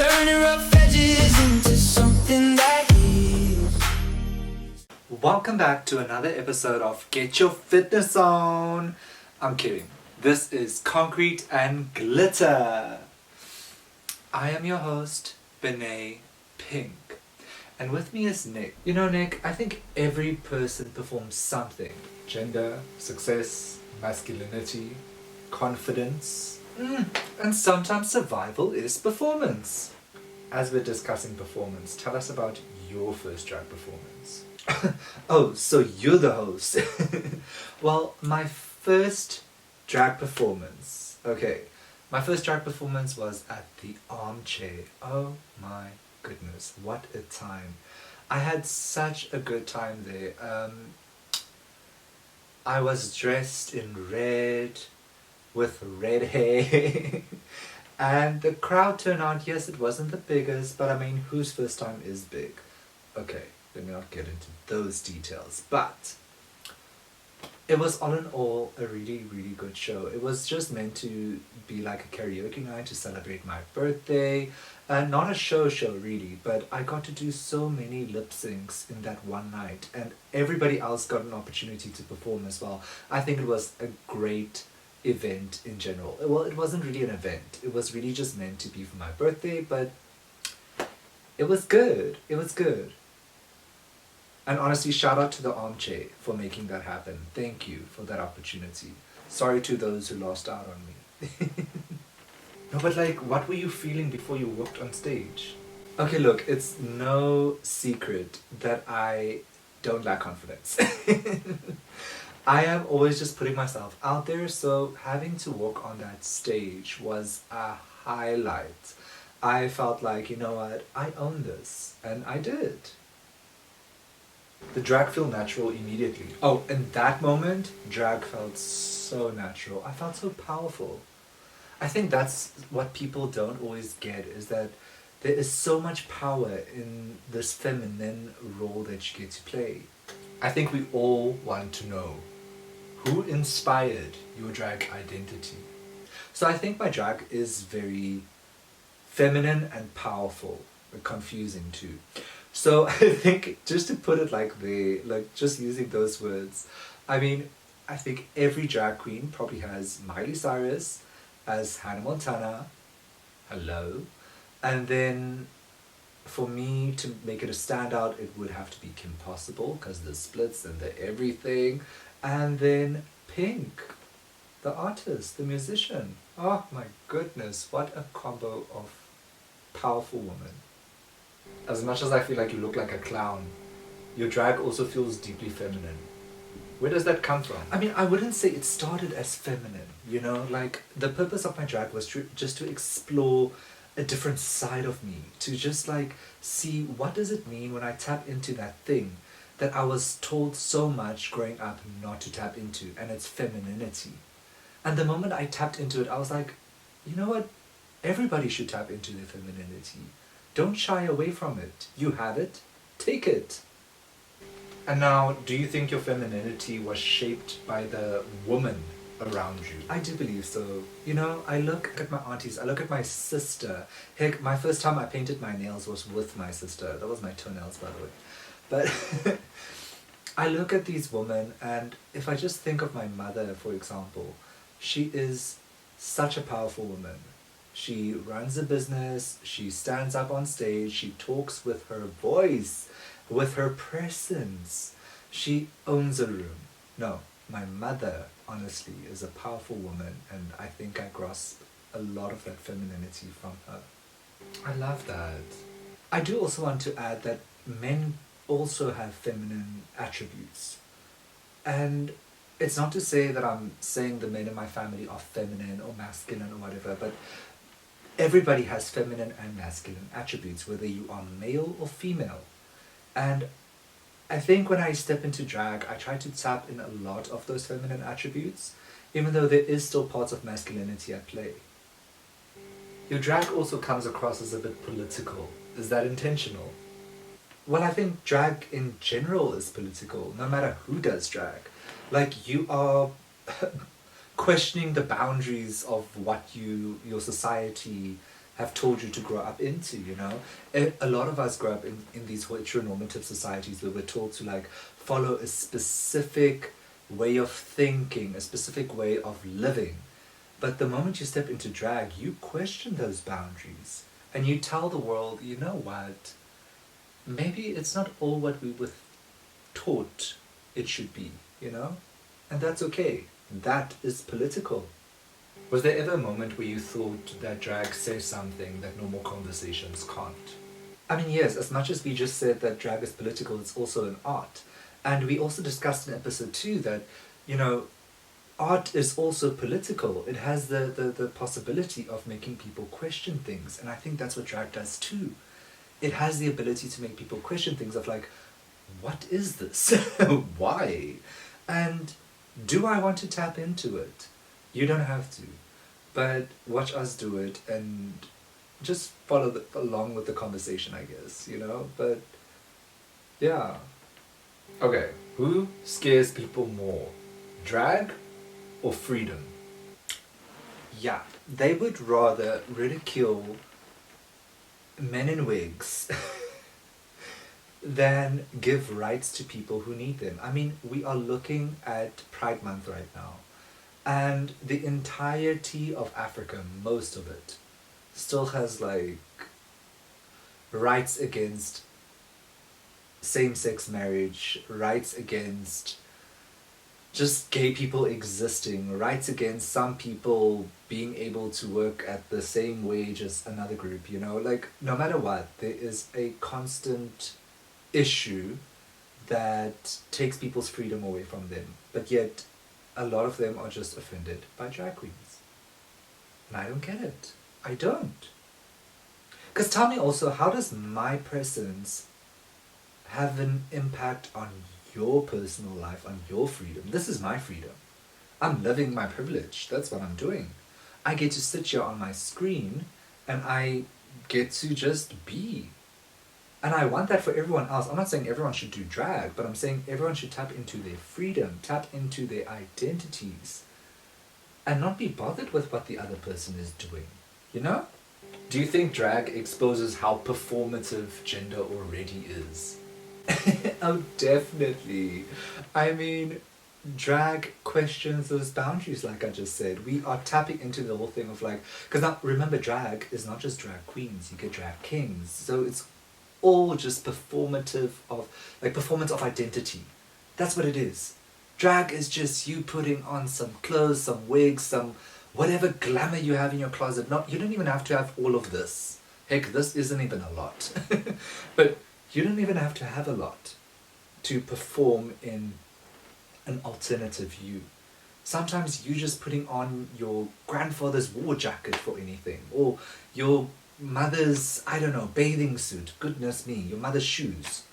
Turning rough edges into something that heals. Welcome back to another episode of Get Your Fitness On. I'm kidding. This is Concrete and Glitter. I am your host, Benay Pink. And with me is Nick. You know, Nick, I think every person performs something. Gender, success, masculinity, confidence, and sometimes survival is performance. As we're discussing performance, tell us about your first drag performance. Oh, so you're the host. Well, my first drag performance. Okay, my first drag performance was at the Armchair. Oh my goodness, what a time. I had such a good time there. I was dressed in red, with red hair. And the crowd turnout, yes, it wasn't the biggest, but I mean, whose first time is big? Okay, let me not get into those details, but it was all in all a really, really good show. It was just meant to be like a karaoke night to celebrate my birthday. Not a show really, but I got to do so many lip syncs in that one night, and everybody else got an opportunity to perform as well. I think it was a great event in general. Well, it wasn't really an event. It was really just meant to be for my birthday, but it was good. It was good. And honestly, shout out to the Armchair for making that happen. Thank you for that opportunity. Sorry to those who lost out on me. No, but like, what were you feeling before you walked on stage? Okay, look, it's no secret that I don't lack confidence. I am always just putting myself out there, so having to walk on that stage was a highlight. I felt like, you know what, I own this, and I did. The drag felt natural immediately. Oh, in that moment, drag felt so natural. I felt so powerful. I think that's what people don't always get, is that there is so much power in this feminine role that you get to play. I think we all want to know, who inspired your drag identity? So I think my drag is very feminine and powerful, but confusing too. So I think, just to put it like just using those words, I mean, I think every drag queen probably has Miley Cyrus as Hannah Montana, hello, and then for me to make it a standout, it would have to be Kim Possible, because the splits and the everything, and then Pink, the artist, the musician. Oh my goodness, what a combo of powerful women. As much as I feel like you look like a clown, your drag also feels deeply feminine. Where does that come from? I mean, I wouldn't say it started as feminine, you know? Like, the purpose of my drag was just to explore a different side of me, to just like see what does it mean when I tap into that thing that I was told so much growing up not to tap into, and it's femininity. And the moment I tapped into it, I was like, you know what? Everybody should tap into their femininity. Don't shy away from it. You have it, take it. And now, do you think your femininity was shaped by the woman around you? I do believe so. You know, I look at my aunties, I look at my sister. Heck, my first time I painted my nails was with my sister. That was my toenails, by the way. But I look at these women, and if I just think of my mother, for example, she is such a powerful woman. She runs a business, she stands up on stage, she talks with her voice, with her presence. She owns a room. No, my mother, honestly, is a powerful woman, and I think I grasp a lot of that femininity from her. I love that. I do also want to add that men also have feminine attributes. And it's not to say that I'm saying the men in my family are feminine or masculine or whatever, but everybody has feminine and masculine attributes, whether you are male or female. And I think when I step into drag, I try to tap in a lot of those feminine attributes, even though there is still parts of masculinity at play. Your drag also comes across as a bit political. Is that intentional? Well, I think drag in general is political, no matter who does drag. Like, you are questioning the boundaries of what your society have told you to grow up into, you know? A lot of us grow up in these heteronormative societies where we're told to like follow a specific way of thinking, a specific way of living. But the moment you step into drag, you question those boundaries and you tell the world, you know what? Maybe it's not all what we were taught it should be, you know? And that's okay. That is political. Was there ever a moment where you thought that drag says something that normal conversations can't? I mean, yes, as much as we just said that drag is political, it's also an art. And we also discussed in episode 2 that, you know, art is also political. It has the possibility of making people question things. And I think that's what drag does too. It has the ability to make people question things of like, what is this? Why? And do I want to tap into it? You don't have to. But watch us do it and just follow along with the conversation, I guess, you know? But yeah. Okay, who scares people more? Drag or freedom? Yeah, they would rather ridicule men in wigs than give rights to people who need them. I mean, we are looking at Pride Month right now, and the entirety of Africa, most of it, still has like rights against same-sex marriage, rights against just gay people existing, rights against some people being able to work at the same wage as another group, you know? Like, no matter what, there is a constant issue that takes people's freedom away from them. But yet, a lot of them are just offended by drag queens. And I don't get it. I don't. Because tell me also, how does my presence have an impact on your personal life, on your freedom? This is my freedom. I'm living my privilege. That's what I'm doing. I get to sit here on my screen and I get to just be. And I want that for everyone else. I'm not saying everyone should do drag, but I'm saying everyone should tap into their freedom, tap into their identities, and not be bothered with what the other person is doing. You know? Do you think drag exposes how performative gender already is? Oh, definitely. I mean, drag questions those boundaries, like I just said. We are tapping into the whole thing of like, because now remember, drag is not just drag queens, you get drag kings. So it's all just performative of, like, performance of identity. That's what it is. Drag is just you putting on some clothes, some wigs, some whatever glamour you have in your closet. You don't even have to have all of this. Heck, this isn't even a lot. But you don't even have to have a lot to perform in an alternative you. Sometimes you're just putting on your grandfather's war jacket for anything, or your mother's, I don't know, bathing suit, goodness me, your mother's shoes.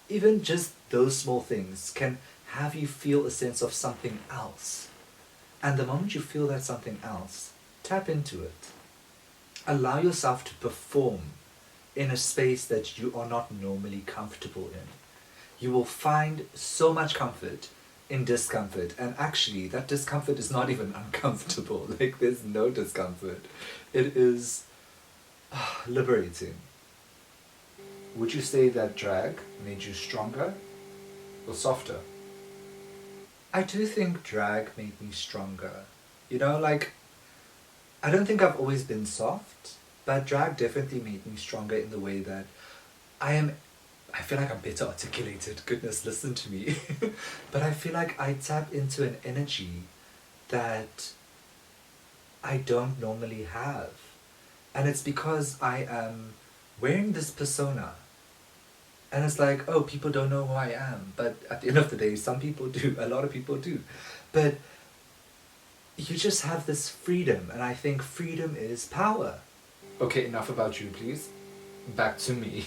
Even just those small things can have you feel a sense of something else. And the moment you feel that something else, tap into it. Allow yourself to perform in a space that you are not normally comfortable in. You will find so much comfort in discomfort, and actually that discomfort is not even uncomfortable. Like, there's no discomfort. It is liberating. Would you say that drag made you stronger or softer? I do think drag made me stronger. You know, like, I don't think I've always been soft, but drag definitely made me stronger in the way that I feel like I'm better articulated. Goodness, listen to me. But I feel like I tap into an energy that I don't normally have. And it's because I am wearing this persona. And it's like, oh, people don't know who I am. But at the end of the day, some people do. A lot of people do. But you just have this freedom. And I think freedom is power. Okay, enough about you, please. Back to me.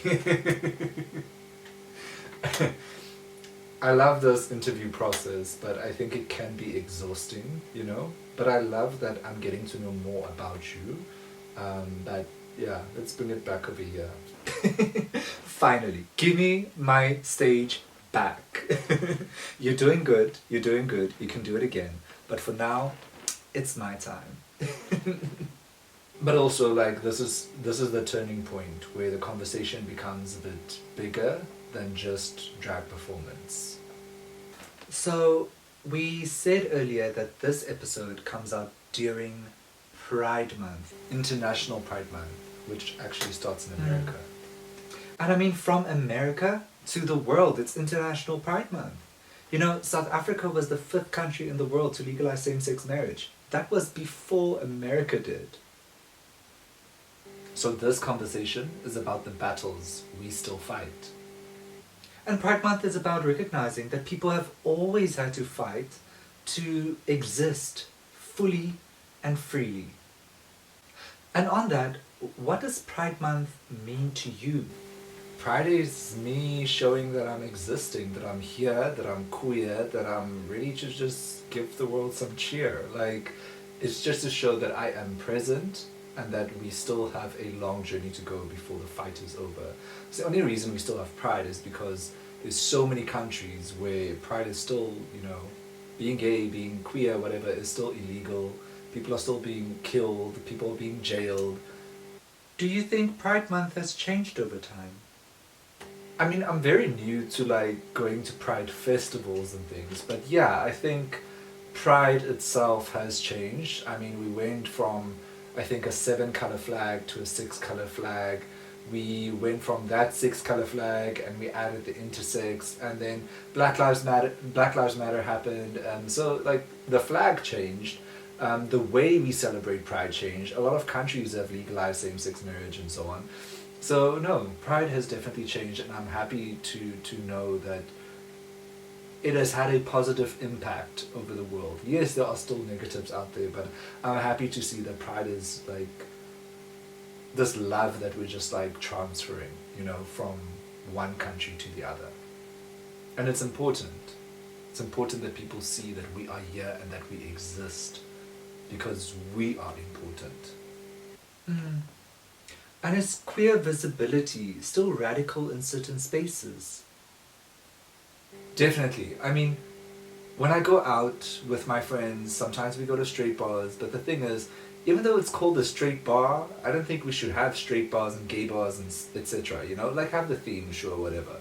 I love this interview process, but I think it can be exhausting, you know? But I love that I'm getting to know more about you. But yeah, let's bring it back over here. Finally, give me my stage back. You're doing good, you can do it again. But for now, it's my time. But also, like, this is the turning point where the conversation becomes a bit bigger than just drag performance. So we said earlier that this episode comes out during Pride Month, International Pride Month, which actually starts in America. And I mean, from America to the world, it's International Pride Month. You know, South Africa was the 5th country in the world to legalize same-sex marriage. That was before America did. So this conversation is about the battles we still fight. And Pride Month is about recognizing that people have always had to fight to exist fully and freely. And on that, what does Pride Month mean to you? Pride is me showing that I'm existing, that I'm here, that I'm queer, that I'm ready to just give the world some cheer. Like, it's just to show that I am present and that we still have a long journey to go before the fight is over. So the only reason we still have Pride is because there's so many countries where Pride is still, being gay, being queer, whatever, is still illegal. People are still being killed, people are being jailed. Do you think Pride Month has changed over time? I mean, I'm very new to like going to Pride festivals and things, but yeah, I think Pride itself has changed. I mean, we went from, I think, a 7-color flag to a 6-color flag. We went from that 6-color flag and we added the intersex, and then Black Lives Matter happened, and so like the flag changed. The way we celebrate Pride changed. A lot of countries have legalized same-sex marriage and so on. So no, Pride has definitely changed, and I'm happy to know that it has had a positive impact over the world. Yes, there are still negatives out there, but I'm happy to see that Pride is like this love that we're just like transferring, from one country to the other. And it's important. It's important that people see that we are here and that we exist because we are important. And is queer visibility still radical in certain spaces? Definitely. I mean, when I go out with my friends, sometimes we go to straight bars, but the thing is, even though it's called a straight bar, I don't think we should have straight bars and gay bars and etc. Like have the theme, sure, whatever.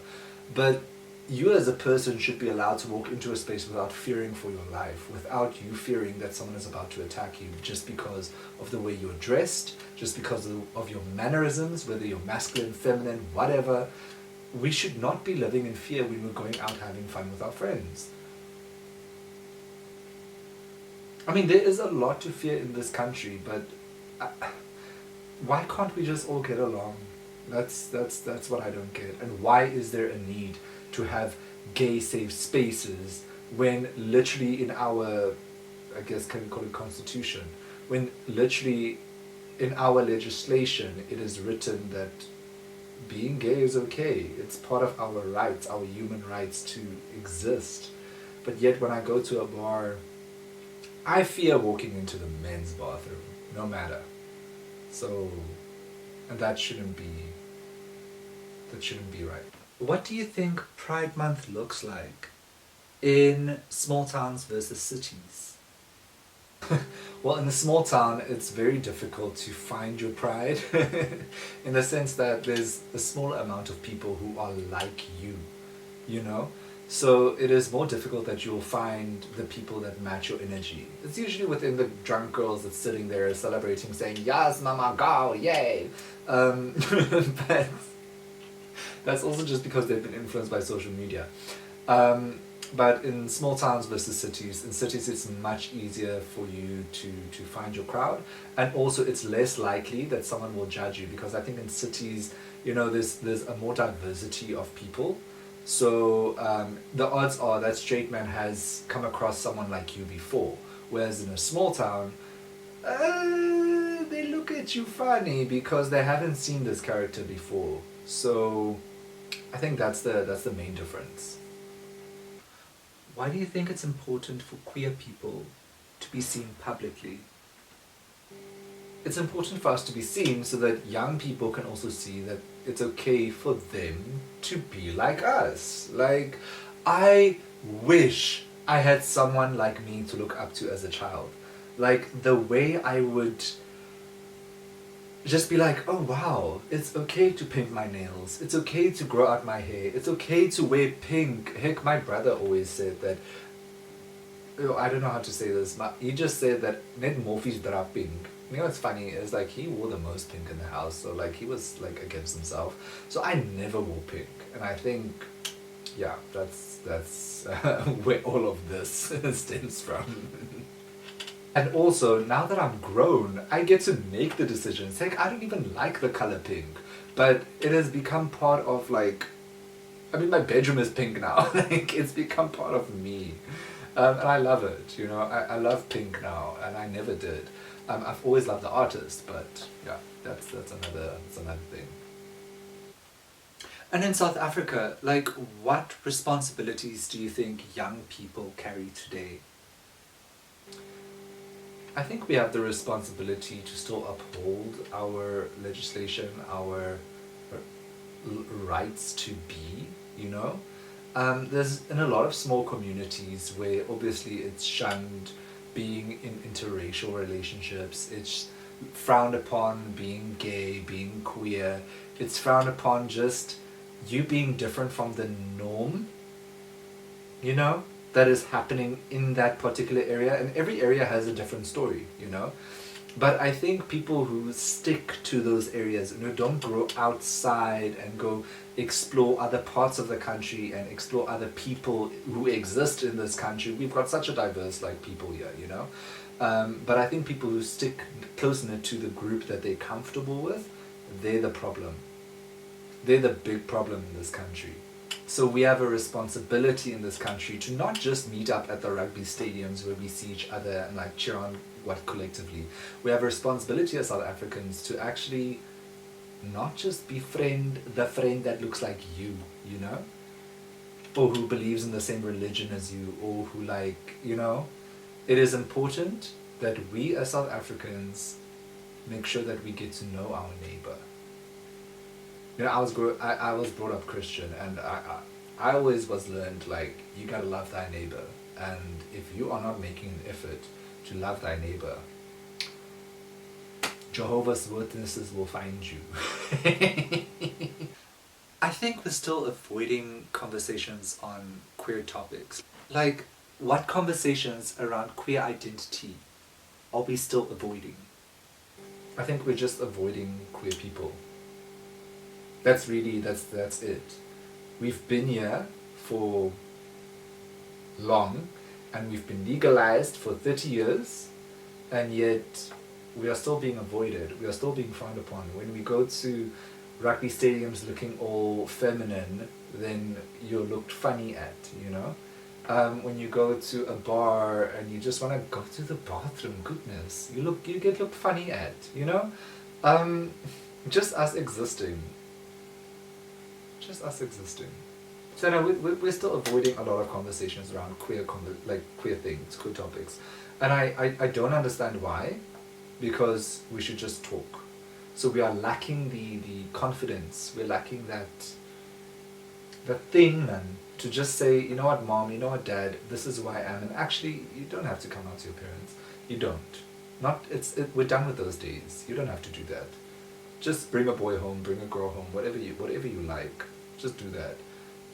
But you as a person should be allowed to walk into a space without fearing for your life, without you fearing that someone is about to attack you just because of the way you're dressed, just because of your mannerisms, whether you're masculine, feminine, whatever. We should not be living in fear when we're going out having fun with our friends. I mean, there is a lot to fear in this country, but why can't we just all get along? That's what I don't get. And why is there a need to have gay safe spaces when literally in our, I guess, can we call it constitution, when literally in our legislation it is written that being gay is okay. It's part of our rights, our human rights to exist. But yet when I go to a bar, I fear walking into the men's bathroom, no matter. So, and that shouldn't be right. What do you think Pride Month looks like in small towns versus cities? Well, in a small town, it's very difficult to find your pride in the sense that there's a small amount of people who are like you, So it is more difficult that you'll find the people that match your energy. It's usually within the drunk girls that's sitting there celebrating, saying, "Yes, mama, go, yay!" But that's also just because they've been influenced by social media. But in small towns versus cities, in cities it's much easier for you to find your crowd, and also it's less likely that someone will judge you, because I think in cities, there's a more diversity of people. So the odds are that straight man has come across someone like you before, whereas in a small town, they look at you funny because they haven't seen this character before. So I think that's the main difference. Why do you think it's important for queer people to be seen publicly? It's important for us to be seen so that young people can also see that it's okay for them to be like us. Like, I wish I had someone like me to look up to as a child. Like, the way I would just be like, oh wow, it's okay to paint my nails. It's okay to grow out my hair. It's okay to wear pink. Heck, my brother always said that, I don't know how to say this. He just said that net Morphe's dra pink. You know what's funny is like he wore the most pink in the house, so like he was like against himself. So I never wore pink, and I think, yeah, that's where all of this stems from. And also, now that I'm grown, I get to make the decisions. Heck, I don't even like the color pink, but it has become part of like, I mean, my bedroom is pink now. Like, it's become part of me. And I love it, you know. I love pink now, and I never did. I've always loved the artist, but yeah, that's another thing. And in South Africa, like, what responsibilities do you think young people carry today? I think we have the responsibility to still uphold our legislation, our rights to be, you know? There's in a lot of small communities where obviously it's shunned being in interracial relationships, it's frowned upon being gay, being queer, it's frowned upon just you being different from the norm, you know, that is happening in that particular area, and every area has a different story, you know. But I think people who stick to those areas and who don't grow outside and go explore other parts of the country and explore other people who exist in this country, we've got such a diverse like people here, you know. But I think people who stick close knit to the group that they're comfortable with, they're the problem. They're the big problem in this country. So we have a responsibility in this country to not just meet up at the rugby stadiums where we see each other and like cheer on what collectively. We have a responsibility as South Africans to actually not just befriend the friend that looks like you know? Or who believes in the same religion as you, or who like, you know? It is important that we as South Africans make sure that we get to know our neighbor. You know, I was brought up Christian, and I always was learned like you gotta love thy neighbor, and if you are not making an effort to love thy neighbor, Jehovah's Witnesses will find you. I think we're still avoiding conversations on queer topics. Like, what conversations around queer identity are we still avoiding? I think we're just avoiding queer people. That's it. We've been here for long, and we've been legalized for 30 years, and yet we are still being avoided. We are still being frowned upon. When we go to rugby stadiums looking all feminine, then you're looked funny at, you know? When you go to a bar and you just want to go to the bathroom, goodness, you get looked funny at, you know? Just us existing. So no, we're still avoiding a lot of conversations around queer things, queer topics. And I don't understand why, because we should just talk. So we are lacking the confidence, we're lacking that thing, man, to just say, you know what, mom, you know what, dad, this is who I am, and actually, you don't have to come out to your parents. You don't. We're done with those days. You don't have to do that. Just bring a boy home, bring a girl home, whatever you like. Just do that.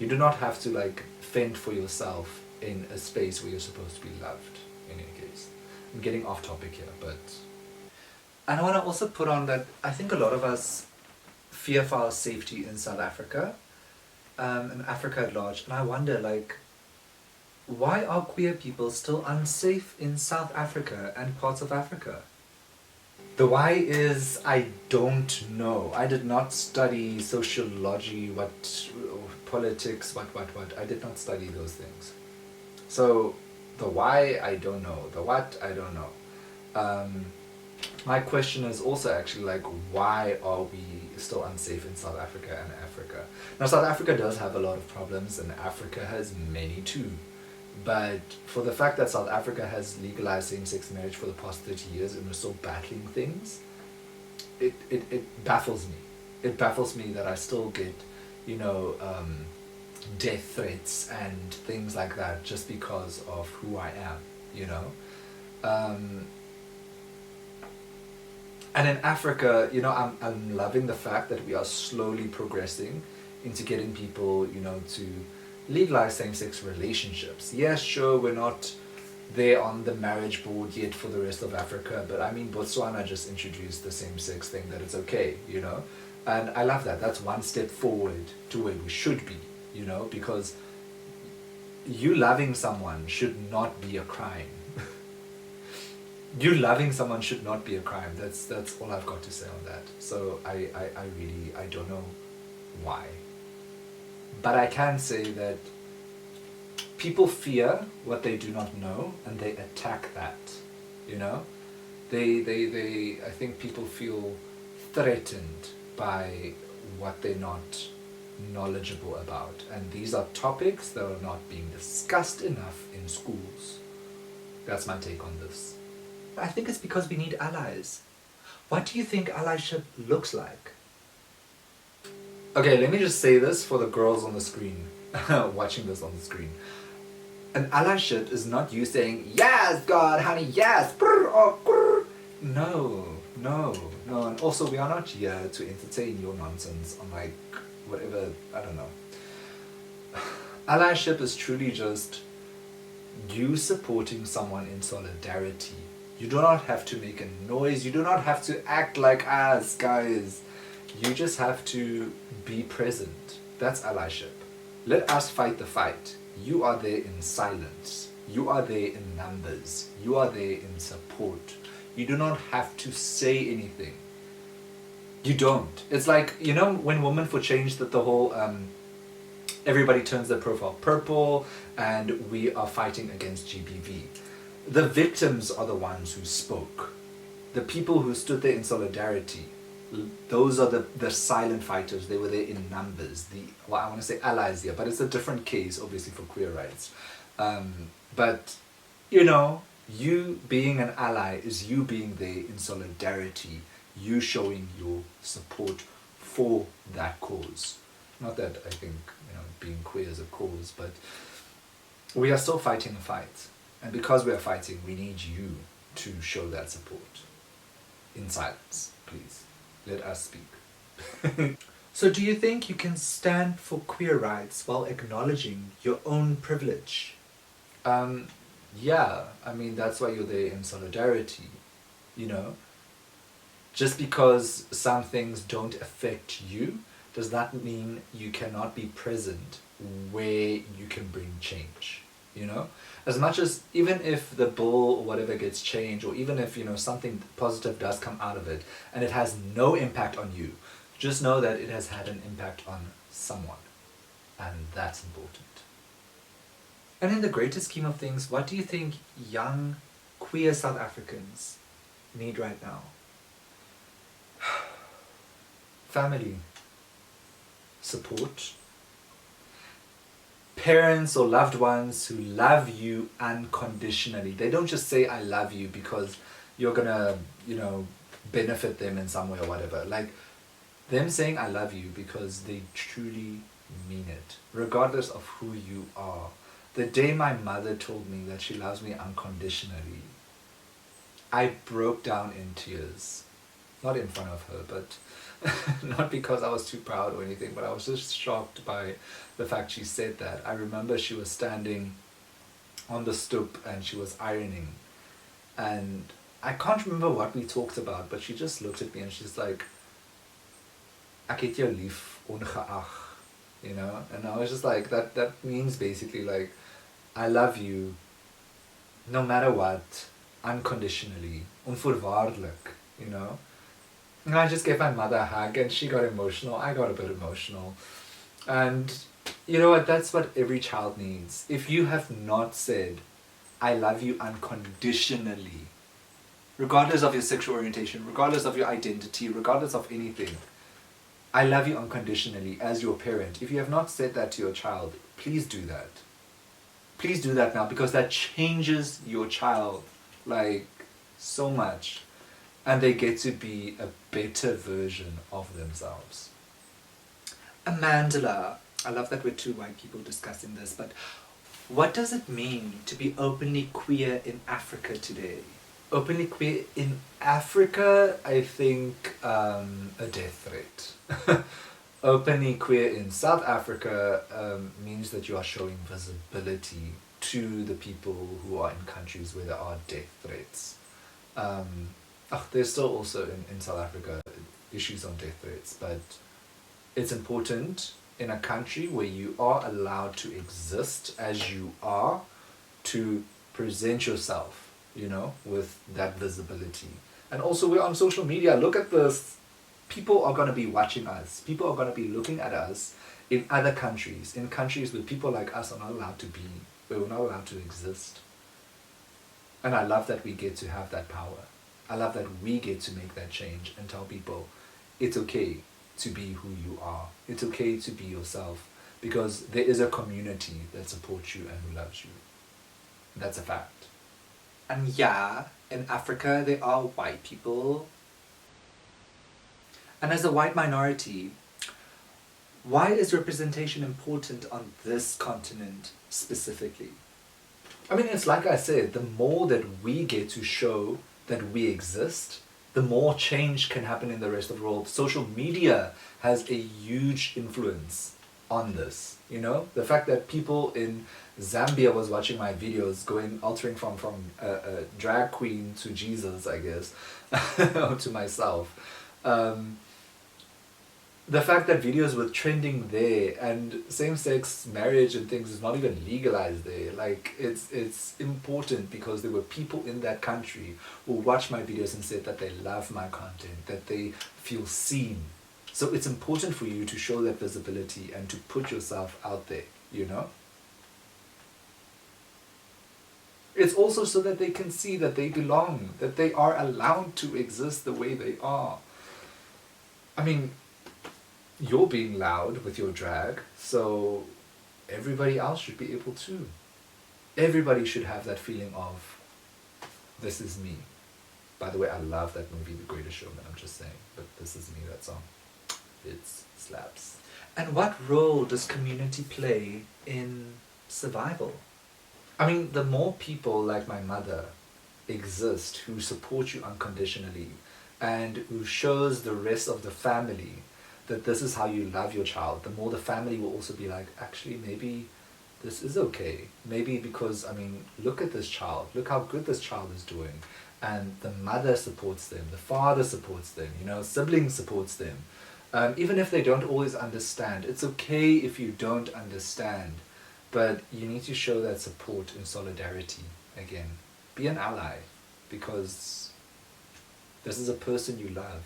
You do not have to like fend for yourself in a space where you're supposed to be loved, in any case. I'm getting off topic here, but... And I want to also put on that I think a lot of us fear for our safety in South Africa, and Africa at large, and I wonder, like, why are queer people still unsafe in South Africa and parts of Africa? The why is, I don't know. I did not study sociology, politics, what. I did not study those things. So, the why, I don't know. The what, I don't know. My question is also actually like, why are we still unsafe in South Africa and Africa? Now, South Africa does have a lot of problems, and Africa has many too. But for the fact that South Africa has legalized same-sex marriage for the past 30 years and we're still battling things, it baffles me. It baffles me that I still get, you know, death threats and things like that just because of who I am, you know. And in Africa, I'm loving the fact that we are slowly progressing into getting people, to legalize same-sex relationships. Yes, sure, we're not there on the marriage board yet for the rest of Africa, but I mean, Botswana just introduced the same-sex thing that it's okay, And I love that. That's one step forward to where we should be, because you loving someone should not be a crime. You loving someone should not be a crime. That's all I've got to say on that. So I really, I don't know why. But I can say that people fear what they do not know and they attack that, They I think people feel threatened by what they're not knowledgeable about. And these are topics that are not being discussed enough in schools. That's my take on this. I think it's because we need allies. What do you think allyship looks like? Okay, let me just say this for the girls on the screen, watching this on the screen. An allyship is not you saying, yes, God, honey, yes, brr, oh, brr. No. And also, we are not here to entertain your nonsense on whatever, I don't know. Allyship is truly just you supporting someone in solidarity. You do not have to make a noise. You do not have to act like us, guys. You just have to be present. That's allyship. Let us fight the fight. You are there in silence. You are there in numbers. You are there in support. You do not have to say anything. You don't. It's like, when Women for Change did the whole everybody turns their profile purple and we are fighting against GBV. The victims are the ones who spoke. The people who stood there in solidarity, those are the silent fighters. They were there in numbers. I want to say allies here, but it's a different case, obviously, for queer rights. But, you being an ally is you being there in solidarity, you showing your support for that cause. Not that I think, being queer is a cause, but we are still fighting a fight. And because we are fighting, we need you to show that support. In silence, please. Let us speak. So do you think you can stand for queer rights while acknowledging your own privilege? Yeah, I mean, that's why you're there in solidarity, Just because some things don't affect you, does that mean you cannot be present where you can bring change, As much as, even if the bill or whatever gets changed, or even if, something positive does come out of it, and it has no impact on you, just know that it has had an impact on someone. And that's important. And in the greater scheme of things, what do you think young queer South Africans need right now? Family. Support. Parents or loved ones who love you unconditionally. They don't just say I love you because you're gonna, benefit them in some way or whatever. Like, them saying I love you because they truly mean it, regardless of who you are. The day my mother told me that she loves me unconditionally, I broke down in tears. Not in front of her, but not because I was too proud or anything, but I was just shocked by the fact she said that. I remember she was standing on the stoep and she was ironing. And I can't remember what we talked about, but she just looked at me and she's like, "Ek het jou lief, ongeag," And I was just like, that means basically like, I love you no matter what, unconditionally, onvoorwaardelik, And I just gave my mother a hug and she got emotional, I got a bit emotional. And you know what, that's what every child needs. If you have not said, I love you unconditionally, regardless of your sexual orientation, regardless of your identity, regardless of anything, I love you unconditionally as your parent. If you have not said that to your child, please do that. Please do that now, because that changes your child, so much. And they get to be a better version of themselves. Amandla, I love that we're two white people discussing this, but what does it mean to be openly queer in Africa today? Openly queer in Africa, I think a death threat. Openly queer in South Africa means that you are showing visibility to the people who are in countries where there are death threats. There's still also in South Africa issues on death threats, but it's important in a country where you are allowed to exist as you are to present yourself, with that visibility. And also, we're on social media. Look at this. People are going to be watching us. People are going to be looking at us in other countries, in countries where people like us are not allowed to be, where we're not allowed to exist. And I love that we get to have that power. I love that we get to make that change and tell people it's okay to be who you are. It's okay to be yourself because there is a community that supports you and who loves you. That's a fact. And yeah, in Africa there are white people. And as a white minority, why is representation important on this continent specifically? I mean, it's like I said, the more that we get to show that we exist, the more change can happen in the rest of the world. Social media has a huge influence on this, The fact that people in Zambia was watching my videos altering from a drag queen to Jesus, I guess, or to myself. The fact that videos were trending there and same-sex marriage and things is not even legalized there, it's important because there were people in that country who watched my videos and said that they love my content, that they feel seen. So it's important for you to show that visibility and to put yourself out there, It's also so that they can see that they belong, that they are allowed to exist the way they are. I mean, you're being loud with your drag, so everybody else should be able to. Everybody should have that feeling of, this is me. By the way, I love that movie, The Greatest Showman, I'm just saying, but This Is Me, that song, it slaps. And what role does community play in survival? I mean, the more people like my mother exist who support you unconditionally and who shows the rest of the family that this is how you love your child, the more the family will also be like, actually, maybe this is okay. Maybe because, look at this child. Look how good this child is doing. And the mother supports them. The father supports them. Siblings supports them. Even if they don't always understand. It's okay if you don't understand. But you need to show that support and solidarity again. Be an ally. Because this is a person you love.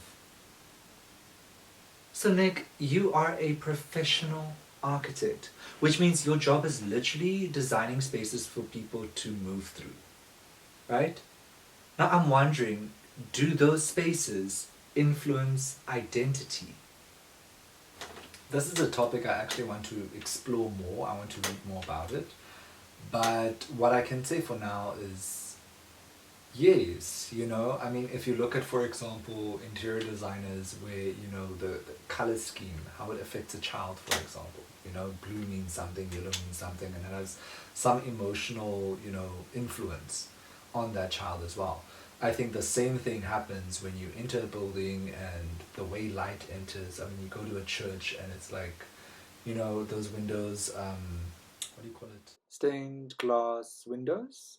So Nick, you are a professional architect, which means your job is literally designing spaces for people to move through, right? Now I'm wondering, do those spaces influence identity? This is a topic I actually want to explore more. I want to read more about it. But what I can say for now is yes, if you look at, for example, interior designers where, the color scheme, how it affects a child, for example. Blue means something, yellow means something, and it has some emotional, influence on that child as well. I think the same thing happens when you enter a building and the way light enters. You go to a church and it's like, those windows, what do you call it? Stained glass windows?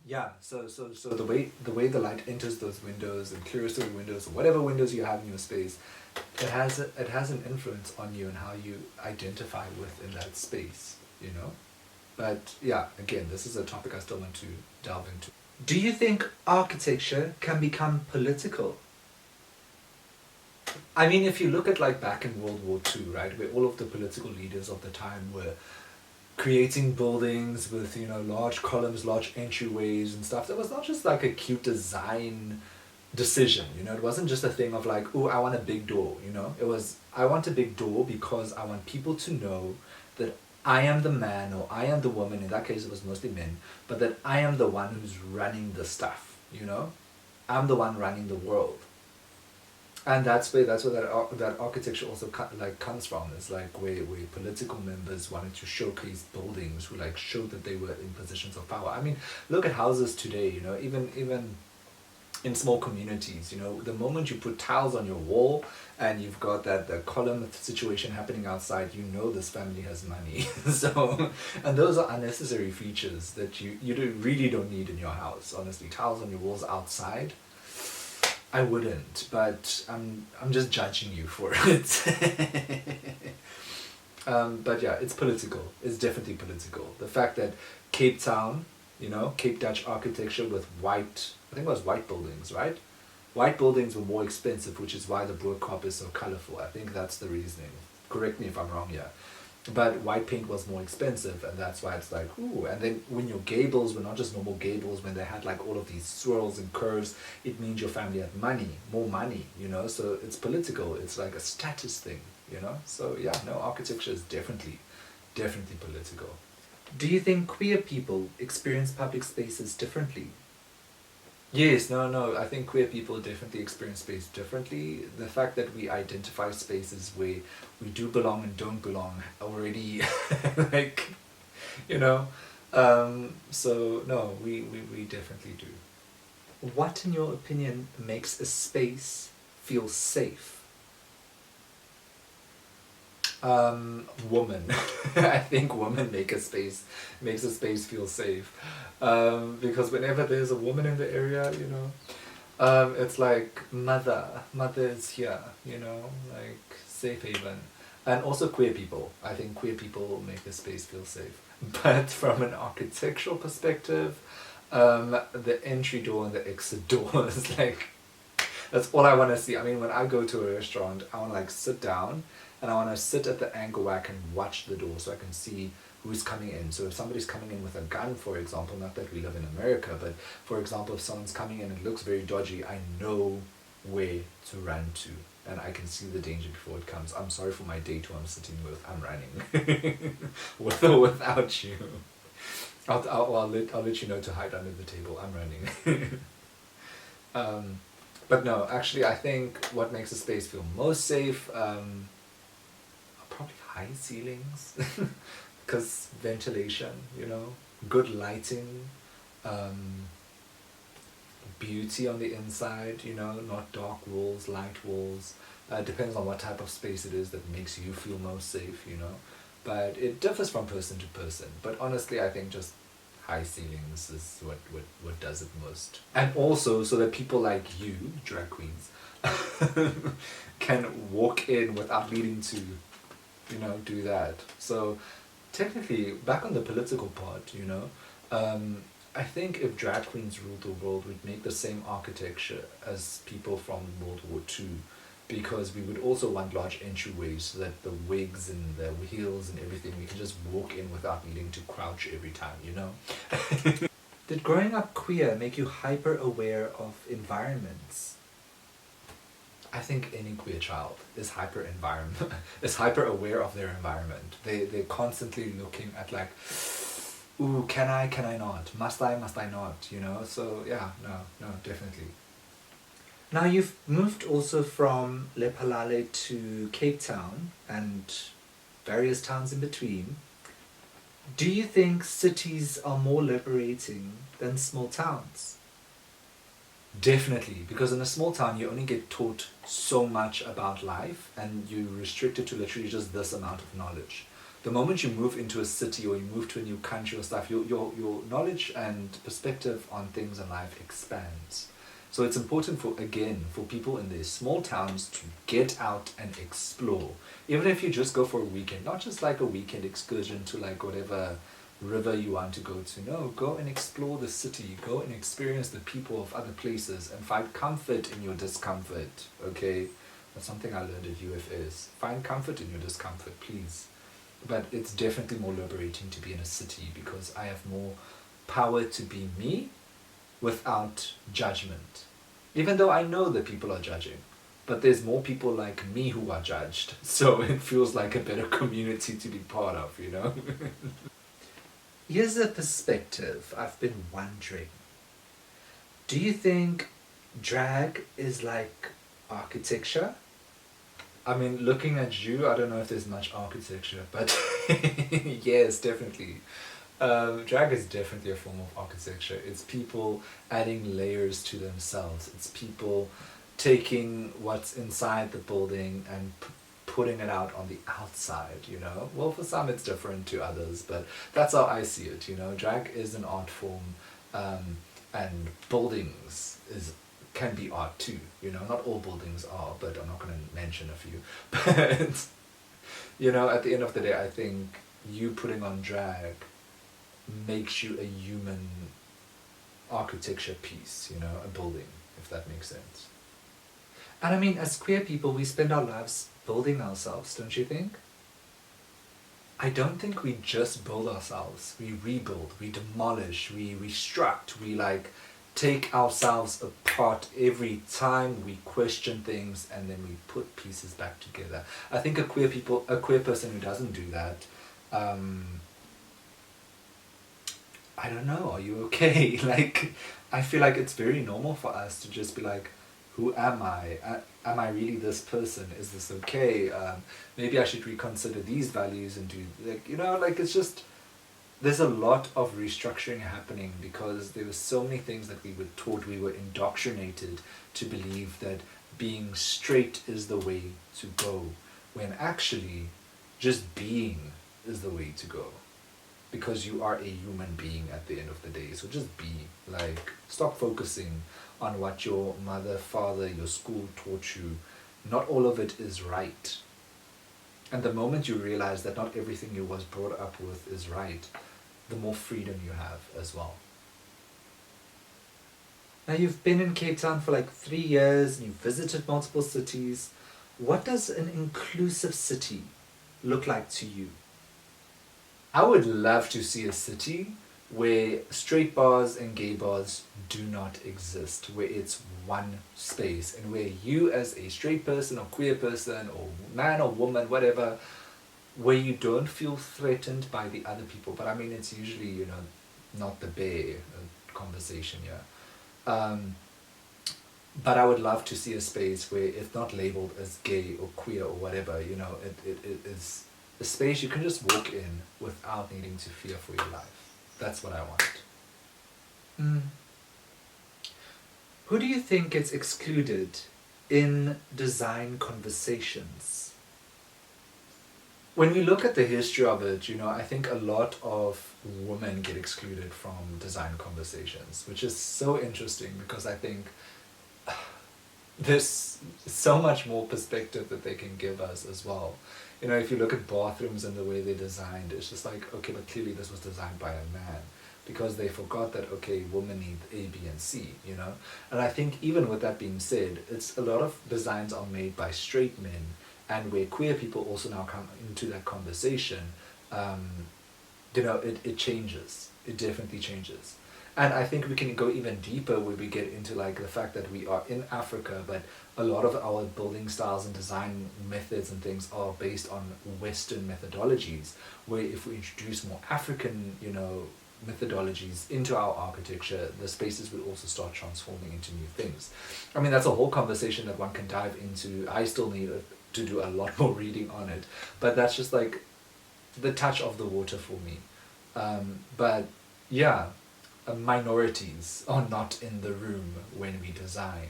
Yeah, so the way the light enters those windows and clears through the windows, or whatever windows you have in your space, it has an influence on you and how you identify within that space, But yeah, again, this is a topic I still want to delve into. Do you think architecture can become political? If you look at back in World War II, right, where all of the political leaders of the time were creating buildings with, large columns, large entryways and stuff. It was not just a cute design decision, it wasn't just a thing of oh, I want a big door, It was, I want a big door because I want people to know that I am the man or I am the woman, in that case it was mostly men, but that I am the one who's running the stuff, I'm the one running the world. And that's where that architecture also comes from. It's where political members wanted to showcase buildings who showed that they were in positions of power. Look at houses today. Even in small communities, you know, the moment you put tiles on your wall and you've got that the column situation happening outside, you know this family has money. So, and those are unnecessary features that really don't need in your house. Honestly, tiles on your walls outside, I wouldn't, but I'm just judging you for it. But yeah, it's political. It's definitely political. The fact that Cape Town, you know, Cape Dutch architecture with white, I think it was white buildings, right? White buildings were more expensive, which is why the Broekop is so colorful. I think that's the reasoning. Correct me if I'm wrong here. But white paint was more expensive, and that's why it's like, ooh. And then when your gables were not just normal gables, when they had like all of these swirls and curves, it means your family had money, more money, you know? So it's political. It's like a status thing, you know? So yeah, no, architecture is definitely political. Do you think queer people experience public spaces differently? Yes, no, I think queer people definitely experience space differently. The fact that we identify spaces where we do belong and don't belong already, like, you know, so no, we definitely do. What, in your opinion, makes a space feel safe? Woman. I think women makes a space feel safe. Because whenever there's a woman in the area, you know, it's like mother is here, you know, like safe haven. And also queer people. I think queer people make the space feel safe. But from an architectural perspective, the entry door and the exit door is like, that's all I want to see. I mean, when I go to a restaurant, I want to like sit down and I want to sit at the angle where I can watch the door so I can see who's coming in. So if somebody's coming in with a gun, for example, not that we live in America, but for example, if someone's coming in and it looks very dodgy, I know where to run to and I can see the danger before it comes. I'm sorry for my date who I'm sitting with. I'm running. With or without you. I'll let you know to hide under the table. I'm running. But no, actually, I think what makes a space feel most safe are probably high ceilings, because ventilation, you know, good lighting, beauty on the inside, you know, not dark walls, light walls. Depends on what type of space it is that makes you feel most safe, you know. But it differs from person to person. But honestly, I think just high ceilings is what does it most. And also so that people like you, drag queens, can walk in without needing to, you know, do that. So technically, back on the political part, you know, I think if drag queens ruled the world, we'd make the same architecture as people from World War II, because we would also want large entryways so that the wigs and the heels and everything, we can just walk in without needing to crouch every time, you know? Did growing up queer make you hyper aware of environments? I think any queer child is is hyper aware of their environment. They're constantly looking at like, ooh, can I not? Must I not? You know? So yeah, no, definitely. Now you've moved also from Lephalale to Cape Town and various towns in between. Do you think cities are more liberating than small towns? Definitely, because in a small town you only get taught so much about life and you're restricted to literally just this amount of knowledge. The moment you move into a city or you move to a new country or stuff, your knowledge and perspective on things in life expands. So it's important for people in these small towns to get out and explore. Even if you just go for a weekend, not just like a weekend excursion to like whatever river you want to go to. No, go and explore the city. Go and experience the people of other places and find comfort in your discomfort. Okay? That's something I learned at UFS. Find comfort in your discomfort, please. But it's definitely more liberating to be in a city because I have more power to be me without judgment. Even though I know that people are judging, but there's more people like me who are judged, so it feels like a better community to be part of, you know? Here's a perspective I've been wondering. Do you think drag is like architecture? I mean, looking at you, I don't know if there's much architecture, but yes, definitely. Drag is definitely a form of architecture. It's people adding layers to themselves. It's people taking what's inside the building and putting it out on the outside, you know? Well, for some it's different to others, but that's how I see it, you know? Drag is an art form, and buildings can be art too, you know? Not all buildings are, but I'm not going to mention a few. But, you know, at the end of the day, I think you putting on drag makes you a human architecture piece, you know, a building, if that makes sense. And I mean, as queer people, we spend our lives building ourselves, don't you think? I don't think we just build ourselves. We rebuild, we demolish, we restruct, we like take ourselves apart every time we question things and then we put pieces back together. I think a queer person who doesn't do that, I don't know, are you okay? Like, I feel like it's very normal for us to just be like, who am I? Am I really this person? Is this okay? Maybe I should reconsider these values and do, like, you know, like it's just, there's a lot of restructuring happening because there were so many things that we were taught, we were indoctrinated to believe that being straight is the way to go, when actually just being is the way to go. Because you are a human being at the end of the day. So just be, like, stop focusing on what your mother, father, your school taught you. Not all of it is right. And the moment you realize that not everything you was brought up with is right, the more freedom you have as well. Now you've been in Cape Town for like 3 years and you've visited multiple cities. What does an inclusive city look like to you? I would love to see a city where straight bars and gay bars do not exist, where it's one space and where you as a straight person or queer person or man or woman, whatever, where you don't feel threatened by the other people. But I mean, it's usually, you know, not the bare conversation here. But I would love to see a space where it's not labeled as gay or queer or whatever, you know, it is a space you can just walk in without needing to fear for your life. That's what I want. Who do you think gets excluded in design conversations? When we look at the history of it, you know, I think a lot of women get excluded from design conversations, which is so interesting because I think there's so much more perspective that they can give us as well. You know, if you look at bathrooms and the way they're designed, it's just like, okay, but clearly this was designed by a man because they forgot that, okay, women need A, B, and C, you know? And I think even with that being said, it's a lot of designs are made by straight men, and where queer people also now come into that conversation, you know, it changes. It definitely changes. And I think we can go even deeper where we get into like the fact that we are in Africa, but a lot of our building styles and design methods and things are based on Western methodologies, where if we introduce more African, you know, methodologies into our architecture, the spaces will also start transforming into new things. I mean, that's a whole conversation that one can dive into. I still need to do a lot more reading on it, but that's just like the touch of the water for me. But yeah, minorities are not in the room when we design.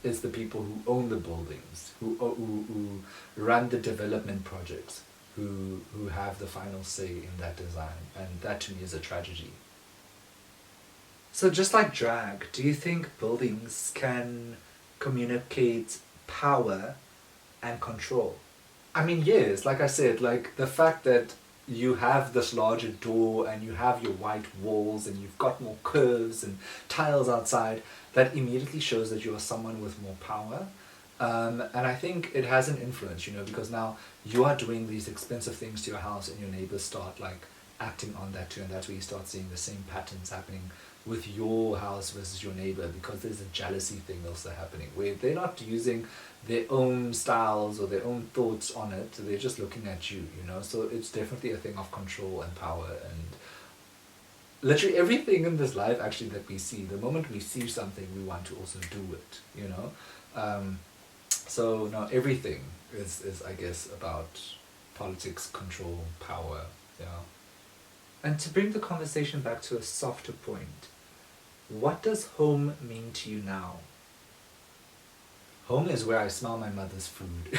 It's the people who own the buildings, who run the development projects, who have the final say in that design, and that to me is a tragedy. So just like drag, do you think buildings can communicate power and control? I mean, yes, like I said, like the fact that you have this larger door and you have your white walls and you've got more curves and tiles outside, that immediately shows that you are someone with more power. And I think it has an influence, you know, because now you are doing these expensive things to your house and your neighbors start like acting on that too, and that's where you start seeing the same patterns happening with your house versus your neighbor, because there's a jealousy thing also happening where they're not using their own styles or their own thoughts on it, they're just looking at you, you know. So it's definitely a thing of control and power, and literally everything in this life actually that we see, the moment we see something we want to also do it, you know. So no, everything is I guess about politics, control, power, yeah. And to bring the conversation back to a softer point, what does home mean to you now? Home is where I smell my mother's food.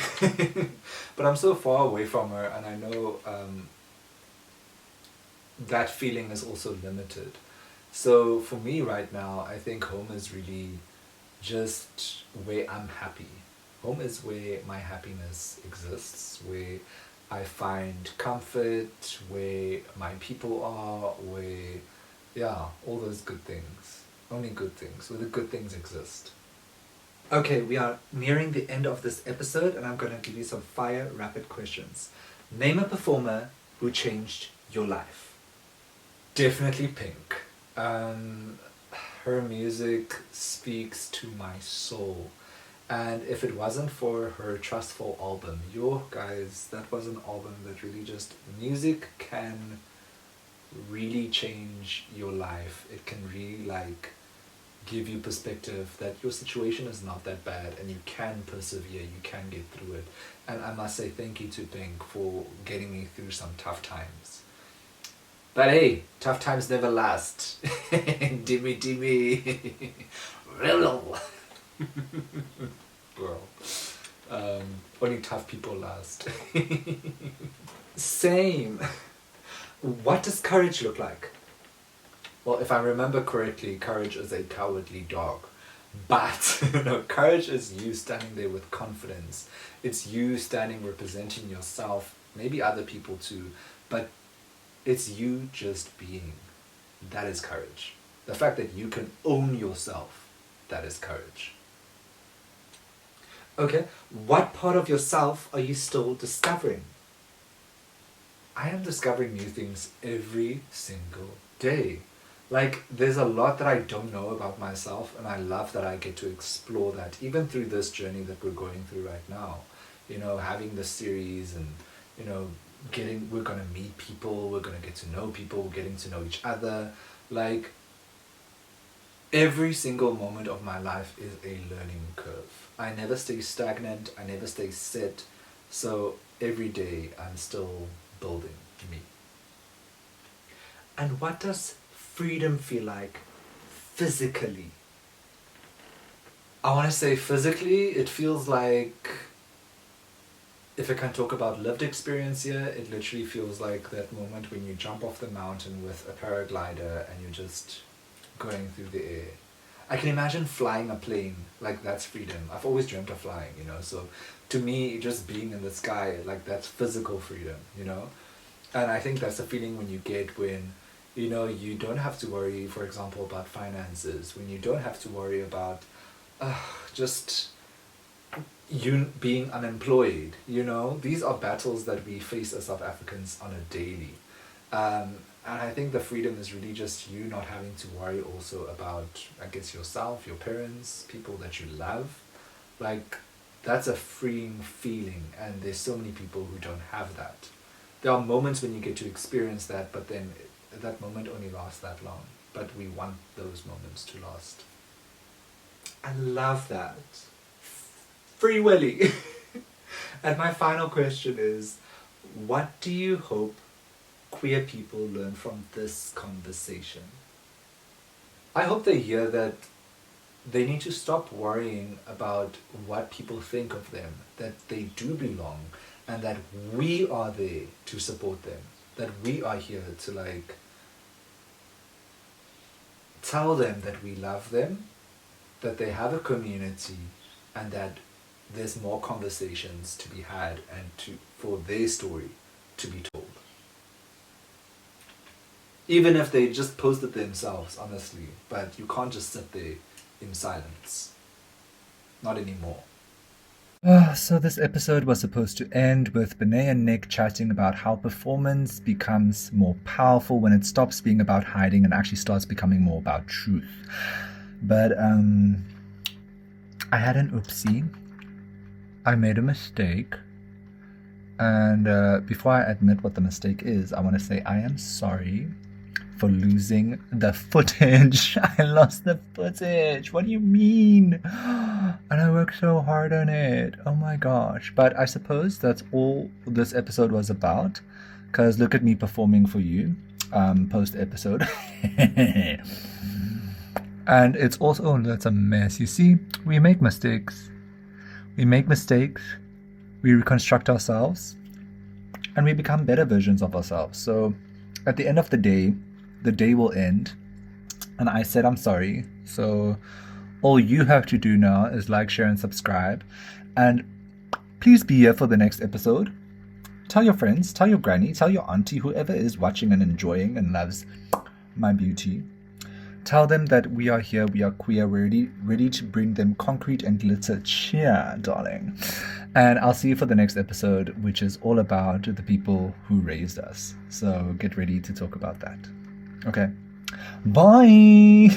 But I'm so far away from her, and I know that feeling is also limited. So for me right now, I think home is really just where I'm happy. Home is where my happiness exists, where I find comfort, where my people are, where, yeah, all those good things. Only good things, where the good things exist. Okay, we are nearing the end of this episode, and I'm going to give you some fire rapid questions. Name a performer who changed your life. Definitely Pink. Her music speaks to my soul. And if it wasn't for her Trustful album, yo guys, that was an album that really just, music can really change your life. It can really like give you perspective that your situation is not that bad and you can persevere, you can get through it. And I must say thank you to Pink for getting me through some tough times. But hey, tough times never last. Dimmy. Girl. Only tough people last. Same. What does courage look like? Well, if I remember correctly, courage is a cowardly dog. But no, courage is you standing there with confidence. It's you standing representing yourself, maybe other people too, but it's you just being. That is courage. The fact that you can own yourself, that is courage. Okay, what part of yourself are you still discovering? I am discovering new things every single day. Like, there's a lot that I don't know about myself, and I love that I get to explore that, even through this journey that we're going through right now. You know, having this series and, you know, we're gonna meet people, we're gonna get to know people, we're getting to know each other. Like, every single moment of my life is a learning curve. I never stay stagnant, I never stay set, so every day I'm still building me. And what does freedom feel like physically? I want to say physically, it feels like, if I can talk about lived experience here, it literally feels like that moment when you jump off the mountain with a paraglider and you're just going through the air. I can imagine flying a plane, like that's freedom. I've always dreamt of flying, you know, so to me, just being in the sky, like that's physical freedom, you know? And I think that's the feeling when you get when, you know, you don't have to worry, for example, about finances, when you don't have to worry about just you being unemployed, you know? These are battles that we face as South Africans on a daily. And I think the freedom is really just you not having to worry also about, I guess, yourself, your parents, people that you love. Like, that's a freeing feeling, and there's so many people who don't have that. There are moments when you get to experience that, but then that moment only lasts that long. But we want those moments to last. I love that. Free Willy. And my final question is, what do you hope queer people learn from this conversation? I hope they hear that they need to stop worrying about what people think of them, that they do belong, and that we are there to support them, that we are here to like tell them that we love them, that they have a community, and that there's more conversations to be had and for their story to be told. Even if they just post it themselves, honestly, but you can't just sit there in silence. Not anymore. So this episode was supposed to end with Benay and Nick chatting about how performance becomes more powerful when it stops being about hiding and actually starts becoming more about truth. But I had an oopsie. I made a mistake. And before I admit what the mistake is, I want to say I am sorry for losing the footage. I lost the footage. What do you mean? And I worked so hard on it. Oh my gosh. But I suppose that's all this episode was about. Because look at me performing for you. post episode. And it's also, oh, that's a mess. You see, we make mistakes. We reconstruct ourselves, and we become better versions of ourselves. So at the end of the day will end, and I said I'm sorry. So all you have to do now is like, share, and subscribe. And please be here for the next episode. Tell your friends, tell your granny, tell your auntie, whoever is watching and enjoying and loves my beauty. Tell them that we are here, we are queer, we're ready to bring them concrete and glitter cheer, darling. And I'll see you for the next episode, which is all about the people who raised us. So get ready to talk about that. Okay. Bye!